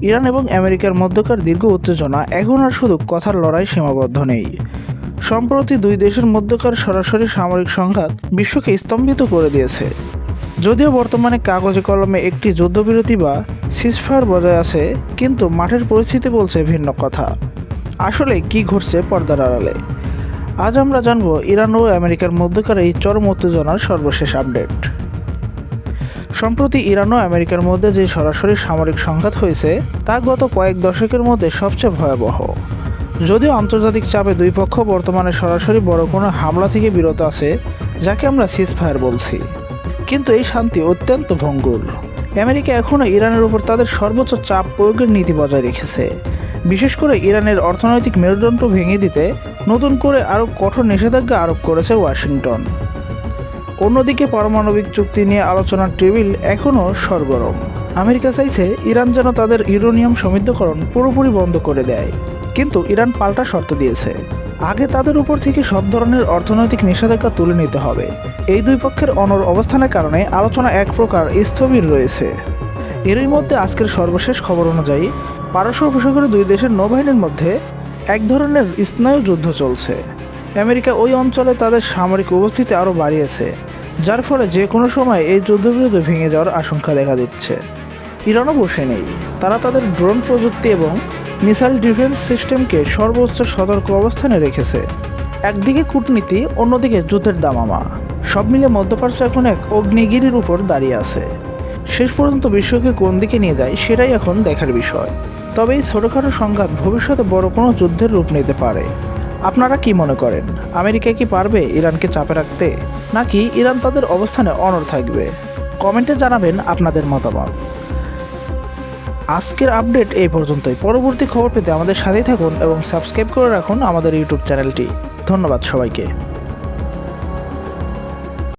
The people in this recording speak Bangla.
ইরান এবং আমেরিকার মধ্যকার দীর্ঘ উত্তেজনা এখন আর শুধু কথার লড়াই সীমাবদ্ধ নেই। সম্প্রতি দুই দেশের মধ্যকার সরাসরি সামরিক সংঘাত বিশ্বকে স্তম্ভিত করে দিয়েছে। যদিও বর্তমানে কাগজে কলমে একটি যুদ্ধবিরতি বা সিজফায়ার বজায় আছে, কিন্তু মাঠের পরিস্থিতি বলছে ভিন্ন কথা। আসলে কি ঘটছে পর্দার আড়ালে? আজ আমরা জানব ইরান ও আমেরিকার মধ্যকার এই চরম উত্তেজনার সর্বশেষ আপডেট। সম্প্রতি ইরান ও আমেরিকার মধ্যে যে সরাসরি সামরিক সংঘাত হয়েছে তা গত কয়েক দশকের মধ্যে সবচেয়ে ভয়াবহ। যদিও আন্তর্জাতিক চাপে দুই পক্ষ বর্তমানে সরাসরি বড় কোনো হামলা থেকে বিরত আছে, যাকে আমরা সিজফায়ার বলছি, কিন্তু এই শান্তি অত্যন্ত ভঙ্গুর। আমেরিকা এখনও ইরানের উপর তাদের সর্বোচ্চ চাপ প্রয়োগের নীতি বজায় রেখেছে। বিশেষ করে ইরানের অর্থনৈতিক মেরুদণ্ড ভেঙে দিতে নতুন করে আরও কঠোর নিষেধাজ্ঞা আরোপ করেছে ওয়াশিংটন। অন্যদিকে পারমাণবিক চুক্তি নিয়ে আলোচনার টেবিল এখনও সরগরম। আমেরিকা চাইছে ইরান যেন তাদের ইউরেনিয়াম সমৃদ্ধকরণ পুরোপুরি বন্ধ করে দেয়, কিন্তু ইরান পাল্টা শর্ত দিয়েছে, আগে তাদের উপর থেকে সব ধরনের অর্থনৈতিক নিষেধাজ্ঞা তুলে নিতে হবে। এই দুই পক্ষের অনড় অবস্থানের কারণে আলোচনা এক প্রকার স্থবির রয়েছে। এরই মধ্যে আজকের সর্বশেষ খবর অনুযায়ী পারস্য উপসাগরে দুই দেশের নৌবাহিনীর মধ্যে এক ধরনের স্নায়ু যুদ্ধ চলছে। আমেরিকা ওই অঞ্চলে তাদের সামরিক উপস্থিতি আরও বাড়িয়েছে, যার ফলে যে কোনো সময় এই যুদ্ধবিরতি ভেঙে যাওয়ার আশঙ্কা দেখা দিচ্ছে। ইরানও বসে নেই, তারা তাদের ড্রোন প্রযুক্তি এবং মিসাইল ডিফেন্স সিস্টেমকে সর্বোচ্চ সতর্ক অবস্থানে রেখেছে। একদিকে কূটনীতি, অন্যদিকে যুদ্ধের দামামা, সব মিলে মধ্যপ্রাচ্য এখন এক অগ্নিগিরির উপর দাঁড়িয়ে আছে। শেষ পর্যন্ত বিশ্বকে কোন দিকে নিয়ে যায় সেটাই এখন দেখার বিষয়। তবে এই ছোটোখাটো সংঘাত ভবিষ্যতে বড় কোনো যুদ্ধের রূপ নিতে পারে। আপনারা কি মনে করেন, আমেরিকা কি পারবে ইরানকে চাপে রাখতে, নাকি ইরান তাদের অবস্থানে অনড় থাকবে? কমেন্টে জানাবেন আপনাদের মতামত। আজকের আপডেট এই পর্যন্তই। পরবর্তী খবর পেতে আমাদের সাথেই থাকুন এবং সাবস্ক্রাইব করে রাখুন আমাদের ইউটিউব চ্যানেলটি। ধন্যবাদ সবাইকে।